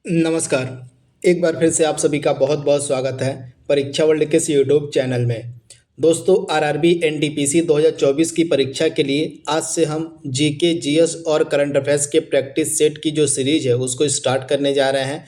नमस्कार। एक बार फिर से आप सभी का बहुत बहुत स्वागत है परीक्षा वर्ल्ड के इस यूट्यूब चैनल में। दोस्तों, आरआरबी एनटीपीसी 2024 की परीक्षा के लिए आज से हम जीके जीएस और करंट अफेयर्स के प्रैक्टिस सेट की जो सीरीज है उसको स्टार्ट करने जा रहे हैं।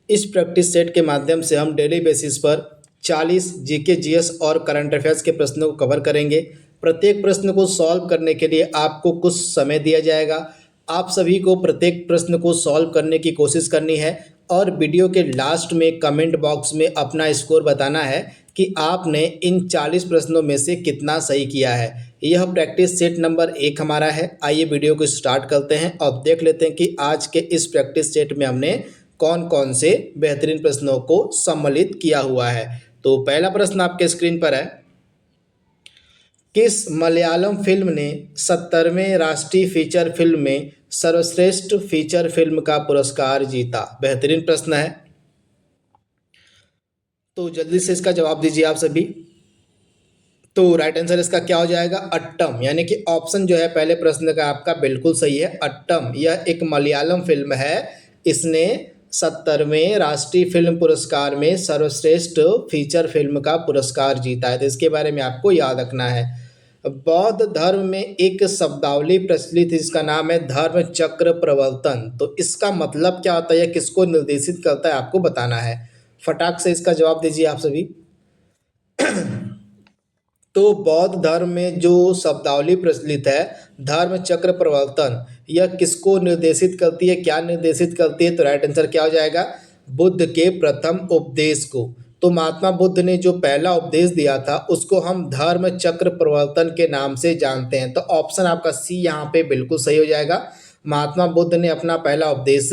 इस प्रैक्टिस सेट के माध्यम से हम डेली बेसिस पर 40 जीके जीएस और करंट अफेयर्स के प्रश्नों को कवर करेंगे। प्रत्येक प्रश्न को सॉल्व करने के लिए आपको कुछ समय दिया जाएगा। आप सभी को प्रत्येक प्रश्न को सॉल्व करने की कोशिश करनी है और वीडियो के लास्ट में कमेंट बॉक्स में अपना स्कोर बताना है कि आपने इन 40 प्रश्नों में से कितना सही किया है। यह प्रैक्टिस सेट नंबर 1 हमारा है। आइए वीडियो को स्टार्ट करते हैं और देख लेते हैं कि आज के इस प्रैक्टिस सेट में हमने कौन कौन से बेहतरीन प्रश्नों को सम्मिलित किया हुआ है। तो पहला प्रश्न आपके स्क्रीन पर है, किस मलयालम फिल्म ने 70वें राष्ट्रीय फीचर फिल्म में सर्वश्रेष्ठ फीचर फिल्म का पुरस्कार जीता? बेहतरीन प्रश्न है, तो जल्दी से इसका जवाब दीजिए आप सभी। तो राइट आंसर इसका क्या हो जाएगा? अट्टम, यानी कि ऑप्शन जो है पहले प्रश्न का आपका बिल्कुल सही है। अट्टम यह एक मलयालम फिल्म है। इसने 70वें राष्ट्रीय फिल्म पुरस्कार में सर्वश्रेष्ठ फीचर फिल्म का पुरस्कार जीता है। तो इसके बारे में आपको याद रखना है। बौद्ध धर्म में एक शब्दावली प्रचलित है जिसका नाम है धर्म चक्र प्रवर्तन। तो इसका मतलब क्या होता है, किसको निर्देशित करता है, आपको बताना है। फटाक से इसका जवाब दीजिए आप सभी। तो बौद्ध धर्म में जो शब्दावली प्रचलित है धर्म चक्र प्रवर्तन, यह किसको निर्देशित करती है, क्या निर्देशित करती है? तो राइट आंसर क्या हो जाएगा? बुद्ध के प्रथम उपदेश को। तो महात्मा बुद्ध ने जो पहला उपदेश दिया था उसको हम धर्म चक्र प्रवर्तन के नाम से जानते हैं। तो ऑप्शन आपका सी यहाँ पे बिल्कुल सही हो जाएगा। महात्मा बुद्ध ने अपना पहला उपदेश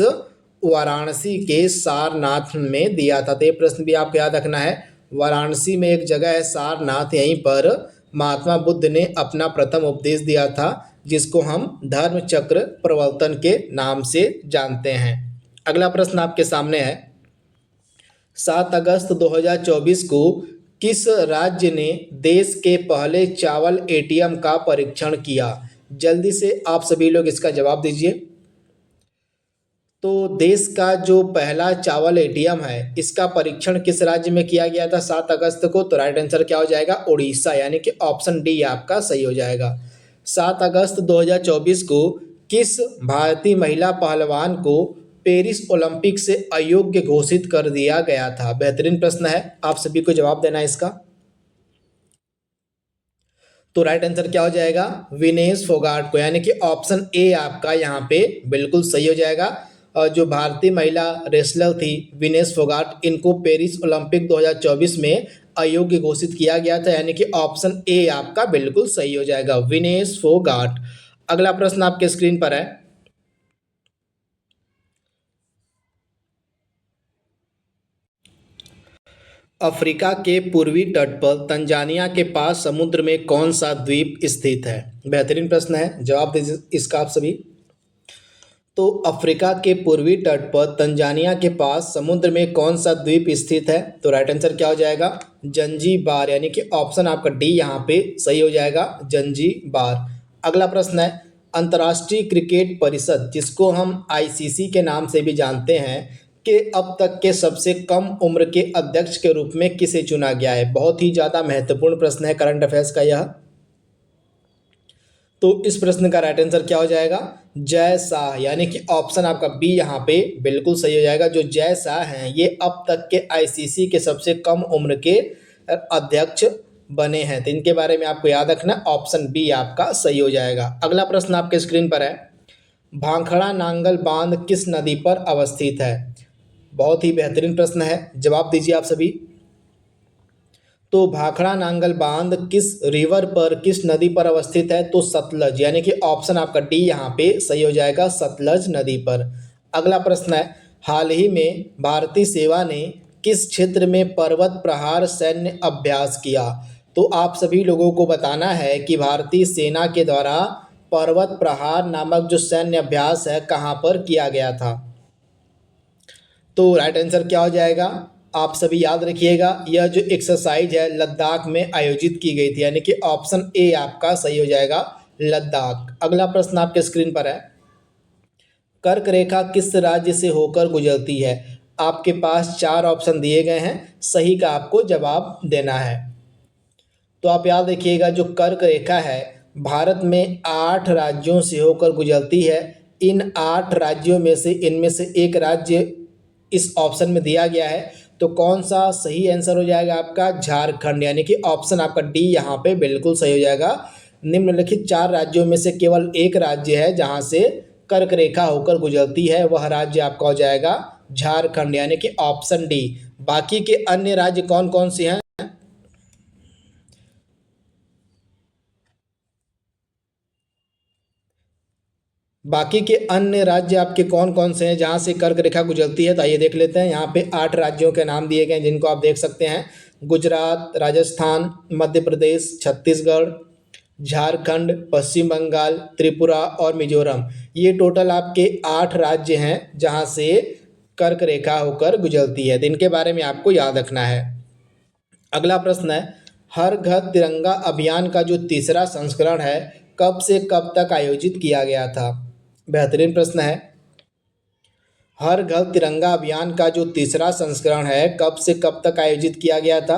वाराणसी के सारनाथ में दिया था। तो ये प्रश्न भी आपको याद रखना है। वाराणसी में एक जगह है सारनाथ, यहीं पर महात्मा बुद्ध ने अपना प्रथम उपदेश दिया था जिसको हम धर्म चक्र प्रवर्तन के नाम से जानते हैं। अगला प्रश्न आपके सामने है, 7 अगस्त 2024 को किस राज्य ने देश के पहले चावल एटीएम का परीक्षण किया? जल्दी से आप सभी लोग इसका जवाब दीजिए। तो देश का जो पहला चावल एटीएम है इसका परीक्षण किस राज्य में किया गया था 7 अगस्त को? तो राइट आंसर क्या हो जाएगा? उड़ीसा, यानी कि ऑप्शन डी आपका सही हो जाएगा। 7 अगस्त 2024 को किस भारतीय महिला पहलवान को पेरिस ओलंपिक से अयोग्य घोषित कर दिया गया था? बेहतरीन प्रश्न है, आप सभी को जवाब देना है इसका। तो राइट आंसर क्या हो जाएगा? विनेश फोगाट को, यानी कि ऑप्शन ए आपका यहाँ पे बिल्कुल सही हो जाएगा। और जो भारतीय महिला रेसलर थी विनेश फोगाट, इनको पेरिस ओलंपिक 2024 में अयोग्य घोषित किया गया था, यानी कि ऑप्शन ए आपका बिल्कुल सही हो जाएगा, विनेश फोगाट। अगला प्रश्न आपके स्क्रीन पर है, अफ्रीका के पूर्वी तट पर तंजानिया के पास समुद्र में कौन सा द्वीप स्थित है? बेहतरीन प्रश्न है, जवाब दीजिए इसका आप सभी। तो अफ्रीका के पूर्वी तट पर तंजानिया के पास समुद्र में कौन सा द्वीप स्थित है? तो राइट आंसर क्या हो जाएगा? जंजीबार, यानी कि ऑप्शन आपका डी यहाँ पे सही हो जाएगा, जंजीबार। अगला प्रश्न है, अंतर्राष्ट्रीय क्रिकेट परिषद जिसको हम आईसीसी के नाम से भी जानते हैं कि अब तक के सबसे कम उम्र के अध्यक्ष के रूप में किसे चुना गया है? बहुत ही ज़्यादा महत्वपूर्ण प्रश्न है करंट अफेयर्स का यह। तो इस प्रश्न का राइट आंसर क्या हो जाएगा? जय शाह, यानी कि ऑप्शन आपका बी यहाँ पे बिल्कुल सही हो जाएगा। जो जय शाह हैं ये अब तक के आईसीसी के सबसे कम उम्र के अध्यक्ष बने हैं। तो इनके बारे में आपको याद रखना, ऑप्शन बी आपका सही हो जाएगा। अगला प्रश्न आपके स्क्रीन पर है, भाखड़ा नांगल बांध किस नदी पर अवस्थित है? बहुत ही बेहतरीन प्रश्न है, जवाब दीजिए आप सभी। तो भाखड़ा नांगल बांध किस रिवर पर, किस नदी पर अवस्थित है? तो सतलज, यानी कि ऑप्शन आपका डी यहाँ पे सही हो जाएगा, सतलज नदी पर। अगला प्रश्न है, हाल ही में भारतीय सेवा ने किस क्षेत्र में पर्वत प्रहार सैन्य अभ्यास किया? तो आप सभी लोगों को बताना है कि भारतीय सेना के द्वारा पर्वत प्रहार नामक जो सैन्य अभ्यास है कहाँ पर किया गया था? तो राइट आंसर क्या हो जाएगा? आप सभी याद रखिएगा, यह जो एक्सरसाइज है लद्दाख में आयोजित की गई थी, यानी कि ऑप्शन ए आपका सही हो जाएगा, लद्दाख। अगला प्रश्न आपके स्क्रीन पर है, कर्क रेखा किस राज्य से होकर गुजरती है? आपके पास 4 ऑप्शन दिए गए हैं, सही का आपको जवाब देना है। तो आप याद रखिएगा, जो कर्क रेखा है भारत में 8 राज्यों से होकर गुजरती है। इन 8 राज्यों में से इनमें से एक राज्य इस ऑप्शन में दिया गया है, तो कौन सा सही आंसर हो जाएगा आपका? झारखंड, यानी कि ऑप्शन आपका डी यहाँ पे बिल्कुल सही हो जाएगा। निम्नलिखित 4 राज्यों में से केवल एक राज्य है जहाँ से कर्क रेखा होकर गुजरती है, वह राज्य आपका हो जाएगा झारखंड, यानी कि ऑप्शन डी। बाकी के अन्य राज्य कौन कौन से हैं? बाकी के अन्य राज्य आपके कौन कौन से हैं जहाँ से कर्क रेखा गुजरती है? तो आइए देख लेते हैं। यहाँ पे 8 राज्यों के नाम दिए गए हैं जिनको आप देख सकते हैं। गुजरात, राजस्थान, मध्य प्रदेश, छत्तीसगढ़, झारखंड, पश्चिम बंगाल, त्रिपुरा और मिजोरम। ये टोटल आपके 8 राज्य हैं जहाँ से कर्क रेखा होकर गुजरती है, तो इनके बारे में आपको याद रखना है। अगला प्रश्न है, हर घर तिरंगा अभियान का जो तीसरा संस्करण है कब से कब तक आयोजित किया गया था? बेहतरीन प्रश्न है। हर घर तिरंगा अभियान का जो तीसरा संस्करण है कब से कब तक आयोजित किया गया था?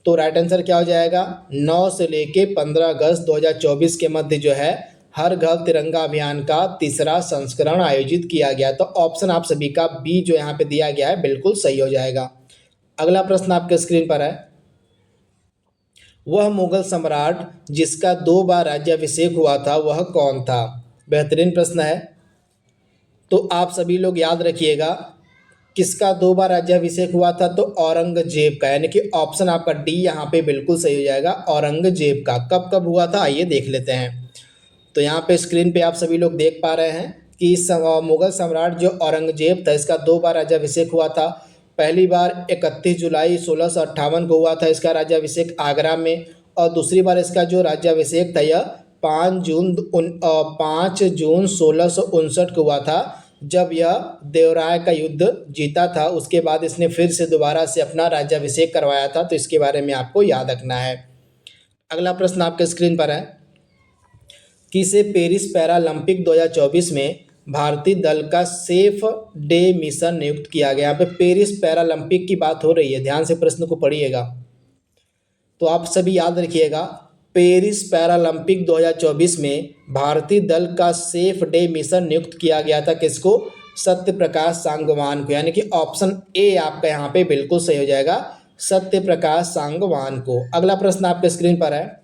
तो राइट आंसर क्या हो जाएगा? 9 से लेके 15 अगस्त 2024 के मध्य जो है हर घर तिरंगा अभियान का तीसरा संस्करण आयोजित किया गया। तो ऑप्शन आप सभी का बी जो यहाँ पे दिया गया है बिल्कुल सही हो जाएगा। अगला प्रश्न आपके स्क्रीन पर है, वह मुगल सम्राट जिसका 2 बार राज्याभिषेक हुआ था वह कौन था? बेहतरीन प्रश्न है। तो आप सभी लोग याद रखिएगा, किसका 2 बार राज्याभिषेक हुआ था? तो औरंगजेब का, यानी कि ऑप्शन आपका डी यहाँ पे बिल्कुल सही हो जाएगा, औरंगजेब का। कब कब हुआ था आइए देख लेते हैं। तो यहाँ पे स्क्रीन पे आप सभी लोग देख पा रहे हैं कि मुगल सम्राट जो औरंगजेब था इसका 2 बार राज्याभिषेक हुआ था। पहली बार 31 जुलाई 1658 को हुआ था इसका राज्याभिषेक आगरा में, और दूसरी बार इसका जो राज्याभिषेक था यह 5 जून 1659 को हुआ था, जब यह देवराय का युद्ध जीता था। उसके बाद इसने फिर से दोबारा से अपना राज्याभिषेक करवाया था, तो इसके बारे में आपको याद रखना है। अगला प्रश्न आपके स्क्रीन पर है, किसे पेरिस पैरालंपिक 2024 में भारतीय दल का सेफ डे मिशन नियुक्त किया गया? यहाँ पे पेरिस पैरालंपिक की बात हो रही है, ध्यान से प्रश्न को पढ़िएगा। तो आप सभी याद रखिएगा, पेरिस पैरालंपिक 2024 में भारतीय दल का सेफ डे मिशन नियुक्त किया गया था। किसको? सत्य प्रकाश सांगवान को, यानी कि ऑप्शन ए आपका यहाँ पे बिल्कुल सही हो जाएगा, सत्य प्रकाश सांगवान को। अगला प्रश्न आपके स्क्रीन पर है,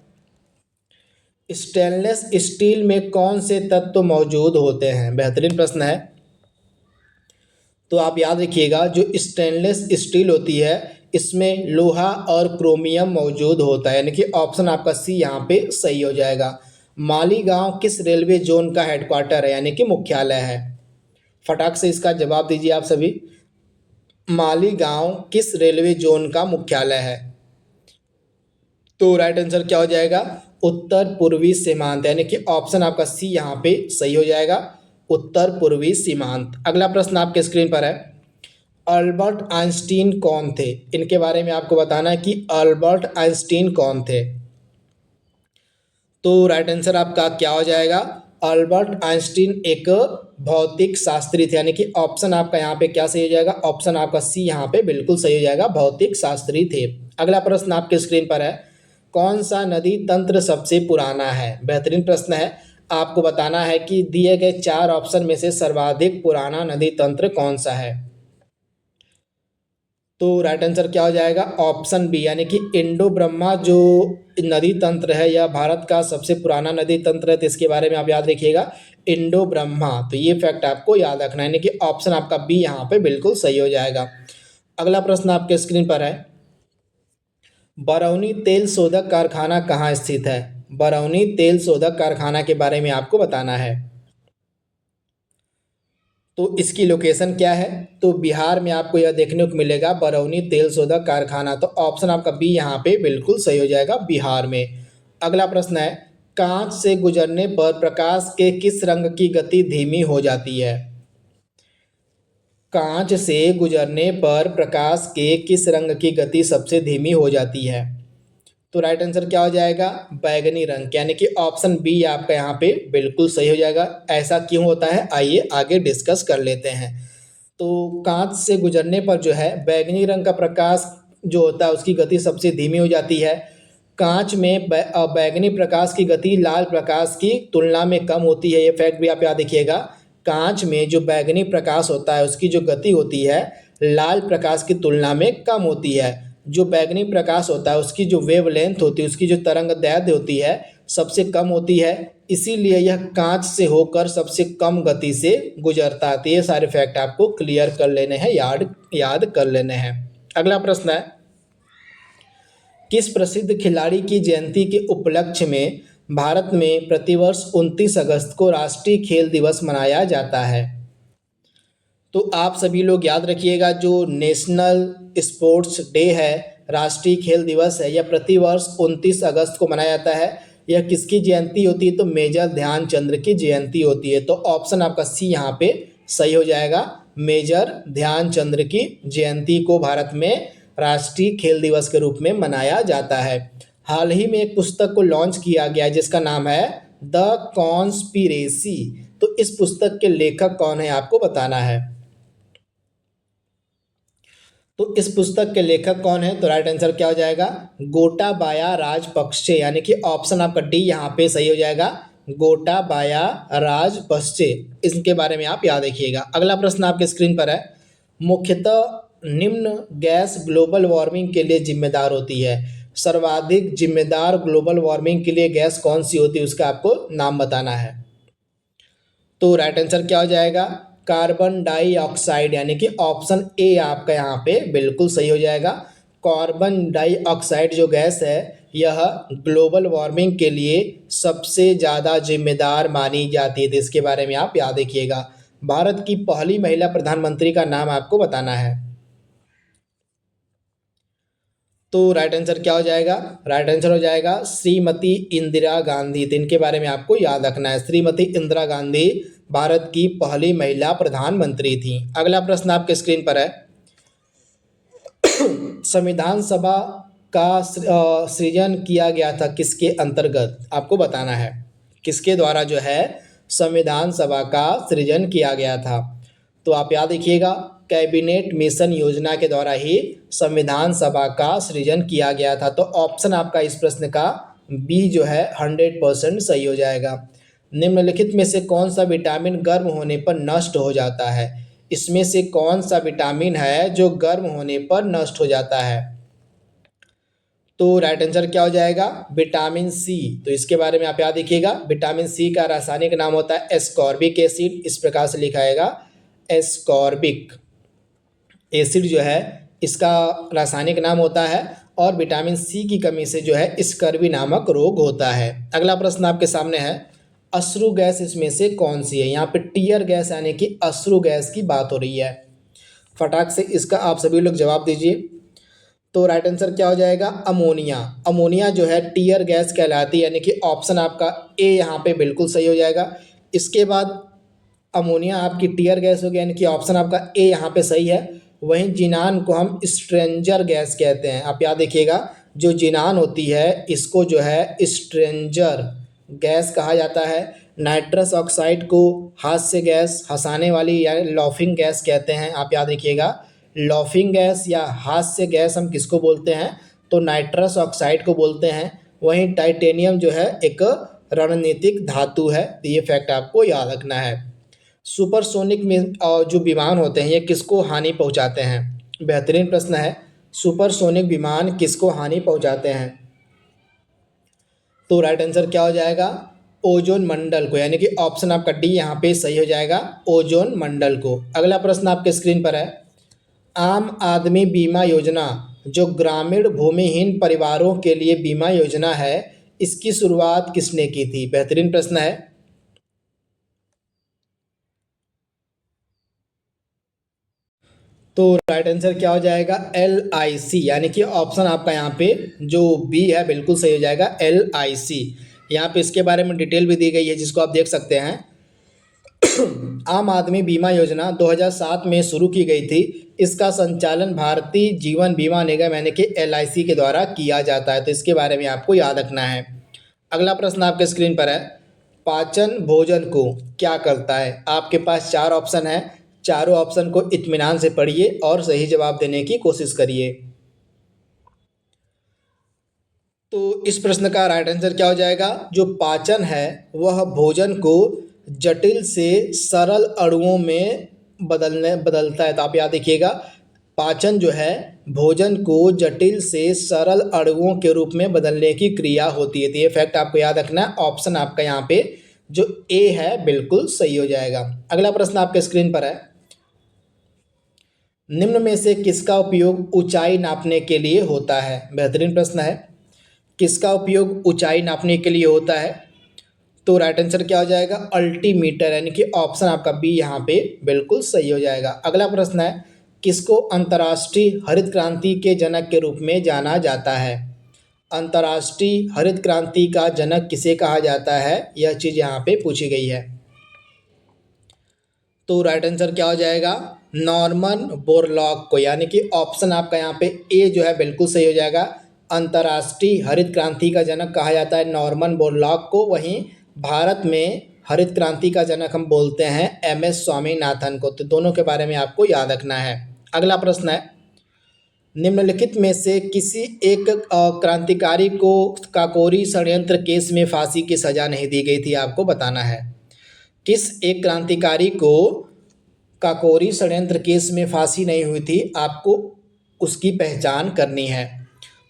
स्टेनलेस स्टील में कौन से तत्व मौजूद होते हैं? बेहतरीन प्रश्न है। तो आप याद रखिएगा, जो स्टेनलेस स्टील होती है इसमें लोहा और क्रोमियम मौजूद होता है, यानी कि ऑप्शन आपका सी यहाँ पे सही हो जाएगा। मालीगांव किस रेलवे जोन का हेडक्वार्टर है, यानी कि मुख्यालय है? फटाक से इसका जवाब दीजिए आप सभी। मालीगांव किस रेलवे जोन का मुख्यालय है? तो राइट आंसर क्या हो जाएगा? उत्तर पूर्वी सीमांत, यानी कि ऑप्शन आपका सी यहाँ पे सही हो जाएगा, उत्तर पूर्वी सीमांत। अगला प्रश्न आपके स्क्रीन पर है, अल्बर्ट आइंस्टीन कौन थे? इनके बारे में आपको बताना है कि अल्बर्ट आइंस्टीन कौन थे। तो राइट आंसर आपका क्या हो जाएगा? अल्बर्ट आइंस्टीन एक भौतिक शास्त्री थे, यानी कि ऑप्शन आपका यहाँ पे क्या सही हो जाएगा? ऑप्शन आपका सी यहाँ पे बिल्कुल सही हो जाएगा, भौतिक शास्त्री थे। अगला प्रश्न आपके स्क्रीन पर है, कौन सा नदी तंत्र सबसे पुराना है? बेहतरीन प्रश्न है। आपको बताना है कि दिए गए 4 ऑप्शन में से सर्वाधिक पुराना नदी तंत्र कौन सा है? तो राइट आंसर क्या हो जाएगा? ऑप्शन बी, यानी कि इंडो ब्रह्मा जो नदी तंत्र है यह भारत का सबसे पुराना नदी तंत्र है, तो इसके बारे में आप याद रखिएगा, इंडो ब्रह्मा। तो ये फैक्ट आपको याद रखना है, यानी कि ऑप्शन आपका बी यहाँ पे बिल्कुल सही हो जाएगा। अगला प्रश्न आपके स्क्रीन पर है, बरौनी तेल शोधक कारखाना कहाँ स्थित है? बरौनी तेल शोधक कारखाना के बारे में आपको बताना है। तो इसकी लोकेशन क्या है? तो बिहार में आपको यह देखने को मिलेगा, बरौनी तेल शोधक कारखाना। तो ऑप्शन आपका बी यहाँ पे बिल्कुल सही हो जाएगा, बिहार में। अगला प्रश्न है, कांच से गुजरने पर प्रकाश के किस रंग की गति धीमी हो जाती है? कांच से गुजरने पर प्रकाश के किस रंग की गति सबसे धीमी हो जाती है? तो राइट आंसर क्या हो जाएगा? बैगनी रंग, यानी कि ऑप्शन बी आपका यहाँ पे बिल्कुल सही हो जाएगा। ऐसा क्यों होता है, आइए आगे डिस्कस कर लेते हैं। तो कांच से गुजरने पर जो है बैगनी रंग का प्रकाश जो होता है उसकी गति सबसे धीमी हो जाती है। कांच में बैगनी प्रकाश की गति लाल प्रकाश की तुलना में कम होती है। ये फैक्ट भी आप याद रखिएगा। कांच में जो बैगनी प्रकाश होता है उसकी जो गति होती है लाल प्रकाश की तुलना में कम होती है। जो बैगनी प्रकाश होता है उसकी जो वेवलेंथ होती है, उसकी जो तरंगदैर्घ्य होती है सबसे कम होती है, इसीलिए यह कांच से होकर सबसे कम गति से गुजरता है। तो ये सारे फैक्ट आपको क्लियर कर लेने हैं, याद कर लेने हैं। अगला प्रश्न है, किस प्रसिद्ध खिलाड़ी की जयंती के उपलक्ष्य में भारत में प्रतिवर्ष 29 अगस्त को राष्ट्रीय खेल दिवस मनाया जाता है? तो आप सभी लोग याद रखिएगा, जो नेशनल स्पोर्ट्स डे है, राष्ट्रीय खेल दिवस है, यह प्रतिवर्ष 29 अगस्त को मनाया जाता है। यह किसकी जयंती होती है? तो मेजर ध्यानचंद्र की जयंती होती है। तो ऑप्शन आपका सी यहाँ पे सही हो जाएगा। मेजर ध्यानचंद्र की जयंती को भारत में राष्ट्रीय खेल दिवस के रूप में मनाया जाता है। हाल ही में एक पुस्तक को लॉन्च किया गया जिसका नाम है द कॉन्स्पिरेसी। तो इस पुस्तक के लेखक कौन है आपको बताना है। तो इस पुस्तक के लेखक कौन है? तो राइट आंसर क्या हो जाएगा? गोटाबाया राजपक्षे, यानी कि ऑप्शन आपका डी यहाँ पे सही हो जाएगा। गोटाबाया राजपक्षे, इसके बारे में आप याद रखिएगा। अगला प्रश्न आपके स्क्रीन पर है, मुख्यतः निम्न गैस ग्लोबल वार्मिंग के लिए जिम्मेदार होती है। सर्वाधिक जिम्मेदार ग्लोबल वार्मिंग के लिए गैस कौन सी होती है, उसका आपको नाम बताना है। तो राइट आंसर क्या हो जाएगा? कार्बन डाइऑक्साइड, यानी कि ऑप्शन ए आपका यहाँ पे बिल्कुल सही हो जाएगा। कार्बन डाइऑक्साइड जो गैस है यह ग्लोबल वार्मिंग के लिए सबसे ज़्यादा जिम्मेदार मानी जाती है। तो इसके बारे में आप याद रखिएगा। भारत की पहली महिला प्रधानमंत्री का नाम आपको बताना है। तो राइट आंसर क्या हो जाएगा? राइट आंसर हो जाएगा श्रीमती इंदिरा गांधी। तो इनके बारे में आपको याद रखना है। श्रीमती इंदिरा गांधी भारत की पहली महिला प्रधानमंत्री थी। अगला प्रश्न आपके स्क्रीन पर है, संविधान सभा का सृजन किया गया था किसके अंतर्गत, आपको बताना है। किसके द्वारा जो है संविधान सभा का सृजन किया गया था? तो आप याद रखिएगा, कैबिनेट मिशन योजना के द्वारा ही संविधान सभा का सृजन किया गया था। तो ऑप्शन आपका इस प्रश्न का बी जो है 100% सही हो जाएगा। निम्नलिखित में से कौन सा विटामिन गर्म होने पर नष्ट हो जाता है? इसमें से कौन सा विटामिन है जो गर्म होने पर नष्ट हो जाता है? तो राइट आंसर क्या हो जाएगा? Vitamin C. तो इसके बारे में आप याद रखिएगा, विटामिन सी का रासायनिक नाम होता है एस्कॉर्बिक एसिड। इस प्रकार से लिखा जाएगा, एस्कॉर्बिक एसिड जो है इसका रासायनिक नाम होता है, और विटामिन सी की कमी से जो है स्कर्वी नामक रोग होता है। अगला प्रश्न आपके सामने है, अश्रु गैस इसमें से कौन सी है? यहाँ पे टीयर गैस यानी कि अश्रु गैस की बात हो रही है। फटाक से इसका आप सभी लोग जवाब दीजिए। तो राइट आंसर क्या हो जाएगा? अमोनिया। अमोनिया जो है टीयर गैस कहलाती है, यानी कि ऑप्शन आपका ए यहाँ पे बिल्कुल सही हो जाएगा। इसके बाद अमोनिया आपकी टीयर गैस हो गया, यानी कि ऑप्शन आपका ए यहाँ पे सही है। वहीं जिनान को हम स्ट्रेंजर गैस कहते हैं। आप याद देखिएगा, जो जिनान होती है इसको जो है स्ट्रेंजर गैस कहा जाता है। नाइट्रस ऑक्साइड को हास्य गैस, हंसाने वाली या लॉफिंग गैस कहते हैं। आप याद रखिएगा, लॉफिंग गैस या हास्य गैस हम किसको बोलते हैं? तो नाइट्रस ऑक्साइड को बोलते हैं। वहीं टाइटेनियम जो है एक रणनीतिक धातु है। तो ये फैक्ट आपको याद रखना है। सुपरसोनिक में जो विमान होते हैं ये किसको हानि पहुंचाते हैं? बेहतरीन प्रश्न है। सुपरसोनिक विमान किसको हानि पहुंचाते हैं? तो राइट आंसर क्या हो जाएगा? ओजोन मंडल को, यानी कि ऑप्शन आपका डी यहाँ पे सही हो जाएगा, ओजोन मंडल को। अगला प्रश्न आपके स्क्रीन पर है, आम आदमी बीमा योजना जो ग्रामीण भूमिहीन परिवारों के लिए बीमा योजना है, इसकी शुरुआत किसने की थी? बेहतरीन प्रश्न है। तो राइट आंसर क्या हो जाएगा? LIC, यानी कि ऑप्शन आपका यहाँ पे जो बी है बिल्कुल सही हो जाएगा, LIC। यहाँ पे इसके बारे में डिटेल भी दी गई है जिसको आप देख सकते हैं। आम आदमी बीमा योजना 2007 में शुरू की गई थी। इसका संचालन भारतीय जीवन बीमा निगम यानी कि LIC के द्वारा किया जाता है, तो इसके बारे में आपको याद रखना है। अगला प्रश्न आपके स्क्रीन पर है, पाचन भोजन को क्या करता है? आपके पास 4 ऑप्शन है, चारों ऑप्शन को इत्मीनान से पढ़िए और सही जवाब देने की कोशिश करिए। तो इस प्रश्न का राइट आंसर क्या हो जाएगा? जो पाचन है वह भोजन को जटिल से सरल अणुओं में बदलता है। तो आप याद रखिएगा, पाचन जो है भोजन को जटिल से सरल अणुओं के रूप में बदलने की क्रिया होती है। तो ये फैक्ट आपको याद रखना है। ऑप्शन आपका यहाँ पे जो ए है बिल्कुल सही हो जाएगा। अगला प्रश्न आपके स्क्रीन पर है, निम्न में से किसका उपयोग ऊंचाई नापने के लिए होता है? बेहतरीन प्रश्न है। किसका उपयोग ऊंचाई नापने के लिए होता है? तो राइट आंसर क्या हो जाएगा? अल्टीमीटर, यानी कि ऑप्शन आपका बी यहाँ पे बिल्कुल सही हो जाएगा। अगला प्रश्न है, किसको अंतर्राष्ट्रीय हरित क्रांति के जनक के रूप में जाना जाता है? अंतर्राष्ट्रीय हरित क्रांति का जनक किसे कहा जाता है? यह चीज़ यहाँ पे पूछी गई है। तो राइट आंसर क्या हो जाएगा? नॉर्मन बोरलॉग को, यानी कि ऑप्शन आपका यहाँ पे ए जो है बिल्कुल सही हो जाएगा। अंतर्राष्ट्रीय हरित क्रांति का जनक कहा जाता है नॉर्मन बोरलॉग को। वहीं भारत में हरित क्रांति का जनक हम बोलते हैं MS स्वामीनाथन को। तो दोनों के बारे में आपको याद रखना है। अगला प्रश्न है, निम्नलिखित में से किसी एक क्रांतिकारी को काकोरी षड्यंत्र केस में फांसी की सजा नहीं दी गई थी? आपको बताना है किस एक क्रांतिकारी को काकोरी षड्यंत्र केस में फांसी नहीं हुई थी, आपको उसकी पहचान करनी है।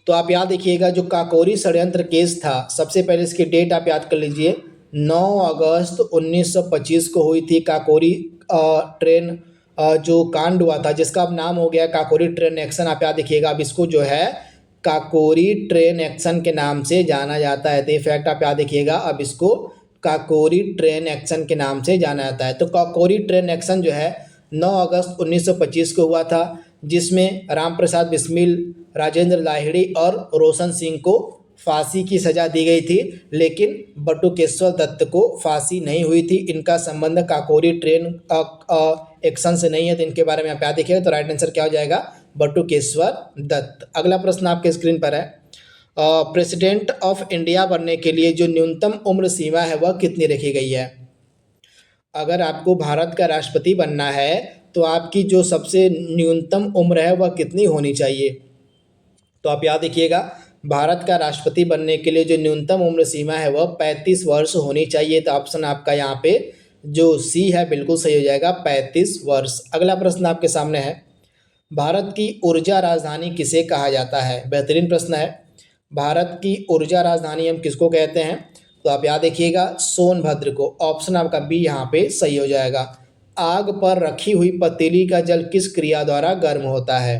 तो आप याद रखिएगा, जो काकोरी षड्यंत्र केस था, सबसे पहले इसकी डेट आप याद कर लीजिए, 9 अगस्त 1925 को हुई थी काकोरी ट्रेन जो कांड हुआ था, जिसका अब नाम हो गया काकोरी ट्रेन एक्शन। आप याद रखिएगा, अब इसको जो है काकोरी ट्रेन एक्शन के नाम से जाना जाता है। तो ये फैक्ट आप याद रखिएगा, अब इसको काकोरी ट्रेन एक्शन के नाम से जाना जाता है। तो काकोरी ट्रेन एक्शन जो है 9 अगस्त 1925 को हुआ था, जिसमें राम प्रसाद बिस्मिल, राजेंद्र लाहिड़ी और रोशन सिंह को फांसी की सज़ा दी गई थी, लेकिन बटुकेश्वर दत्त को फांसी नहीं हुई थी। इनका संबंध काकोरी ट्रेन एक्शन से नहीं है, तो इनके बारे में आप याद रखिएगा। तो राइट आंसर क्या हो जाएगा? बटुकेश्वर दत्त। अगला प्रश्न आपके स्क्रीन पर है, प्रेसिडेंट ऑफ इंडिया बनने के लिए जो न्यूनतम उम्र सीमा है वह कितनी रखी गई है? अगर आपको भारत का राष्ट्रपति बनना है तो आपकी जो सबसे न्यूनतम उम्र है वह कितनी होनी चाहिए? तो आप याद रखिएगा, भारत का राष्ट्रपति बनने के लिए जो न्यूनतम उम्र सीमा है वह 35 वर्ष होनी चाहिए। तो ऑप्शन आपका यहाँ पे जो सी है बिल्कुल सही हो जाएगा, 35 वर्ष। अगला प्रश्न आपके सामने है, भारत की ऊर्जा राजधानी किसे कहा जाता है? बेहतरीन प्रश्न है। भारत की ऊर्जा राजधानी हम किसको कहते हैं? तो आप याद रखिएगा, सोनभद्र को। ऑप्शन आपका बी यहाँ पे सही हो जाएगा। आग पर रखी हुई पतीली का जल किस क्रिया द्वारा गर्म होता है?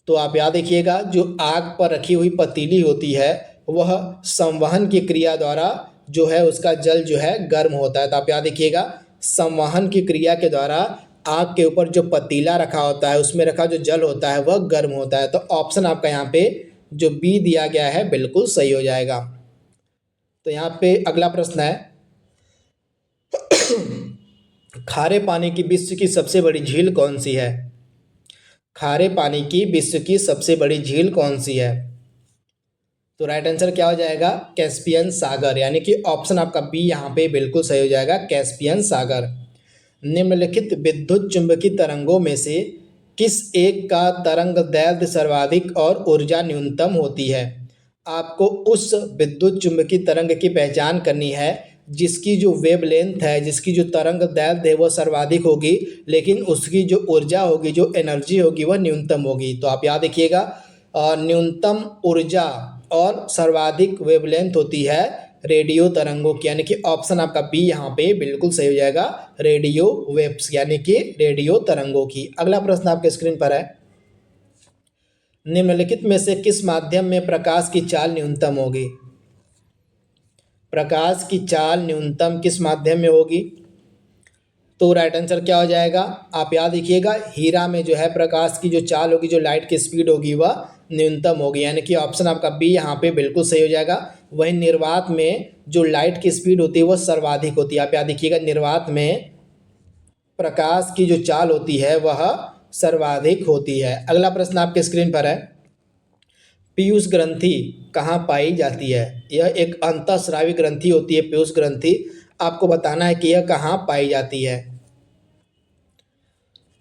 तो आप याद रखिएगा, जो आग पर रखी हुई पतीली होती है वह संवहन की क्रिया द्वारा जो है उसका जल जो है गर्म होता है। तो आप याद रखिएगा, संवहन की क्रिया के द्वारा आग के ऊपर जो पतीला रखा होता है उसमें रखा जो जल होता है वह गर्म होता है। तो ऑप्शन आपका यहाँ पे जो बी दिया गया है बिल्कुल सही हो जाएगा। तो यहाँ पे अगला प्रश्न है, खारे पानी की विश्व की सबसे बड़ी झील कौन सी है? खारे पानी की विश्व की सबसे बड़ी झील कौन सी है? तो राइट आंसर क्या हो जाएगा? कैस्पियन सागर, यानी कि ऑप्शन आपका बी यहाँ पे बिल्कुल सही हो जाएगा, कैस्पियन सागर। निम्नलिखित विद्युत चुंबकीय तरंगों में से किस एक का तरंग दैर्ध्य सर्वाधिक और ऊर्जा न्यूनतम होती है? आपको उस विद्युत चुंबकीय तरंग की पहचान करनी है जिसकी जो वेवलेंथ है, जिसकी जो तरंग दैर्ध्य है वह सर्वाधिक होगी, लेकिन उसकी जो ऊर्जा होगी, जो एनर्जी होगी वह न्यूनतम होगी। तो आप याद रखिएगा, न्यूनतम ऊर्जा और सर्वाधिक वेवलेंथ होती है रेडियो तरंगों की, यानी कि ऑप्शन आपका बी यहाँ पे बिल्कुल सही हो जाएगा, रेडियो वेव्स, यानी कि रेडियो तरंगों की। अगला प्रश्न आपके स्क्रीन पर है, निम्नलिखित में से किस माध्यम में प्रकाश की चाल न्यूनतम होगी? प्रकाश की चाल न्यूनतम किस माध्यम में होगी? तो राइट आंसर क्या हो जाएगा? आप याद रखिएगा, हीरा में जो है प्रकाश की जो चाल होगी, जो लाइट की स्पीड होगी वह न्यूनतम होगी, यानी कि ऑप्शन आपका बी यहाँ पे बिल्कुल सही हो जाएगा, वहीं निर्वात में जो लाइट की स्पीड होती है वह सर्वाधिक होती है। आप याद देखिएगा, निर्वात में प्रकाश की जो चाल होती है वह सर्वाधिक होती है। अगला प्रश्न आपके स्क्रीन पर है, पीयूष ग्रंथि कहाँ पाई जाती है? यह एक अंतःस्रावी ग्रंथि होती है पीयूष ग्रंथि। आपको बताना है कि यह कहाँ पाई जाती है।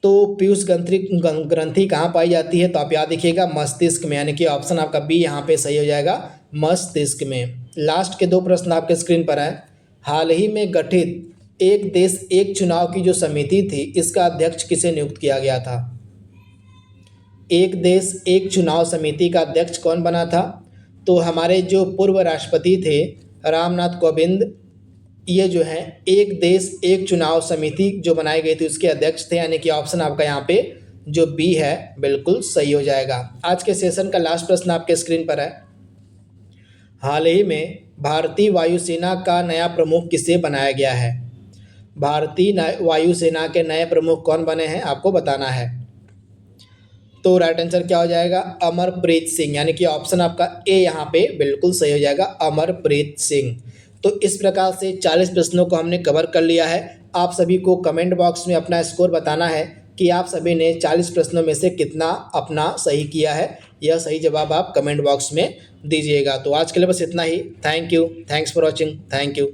तो पीयूष ग्रंथि कहाँ पाई जाती है? तो आप याद रखिएगा मस्तिष्क में, यानी कि ऑप्शन आपका बी यहाँ पे सही हो जाएगा, मस्तिष्क में। लास्ट के दो प्रश्न आपके स्क्रीन पर है, हाल ही में गठित एक देश एक चुनाव की जो समिति थी इसका अध्यक्ष किसे नियुक्त किया गया था? एक देश एक चुनाव समिति का अध्यक्ष कौन बना था? तो हमारे जो पूर्व राष्ट्रपति थे रामनाथ कोविंद, ये जो है एक देश एक चुनाव समिति जो बनाई गई थी उसके अध्यक्ष थे, यानी कि ऑप्शन आपका यहाँ पे जो बी है बिल्कुल सही हो जाएगा। आज के सेशन का लास्ट प्रश्न आपके स्क्रीन पर है, हाल ही में भारतीय वायुसेना का नया प्रमुख किसे बनाया गया है? भारतीय वायुसेना के नए प्रमुख कौन बने हैं आपको बताना है। तो राइट आंसर क्या हो जाएगा? अमरप्रीत सिंह, यानी कि ऑप्शन आपका ए यहाँ पे बिल्कुल सही हो जाएगा, अमरप्रीत सिंह। तो इस प्रकार से 40 प्रश्नों को हमने कवर कर लिया है। आप सभी को कमेंट बॉक्स में अपना स्कोर बताना है कि आप सभी ने 40 प्रश्नों में से कितना अपना सही किया है। यह सही जवाब आप कमेंट बॉक्स में दीजिएगा। तो आज के लिए बस इतना ही। Thank you, thanks for watching, thank you.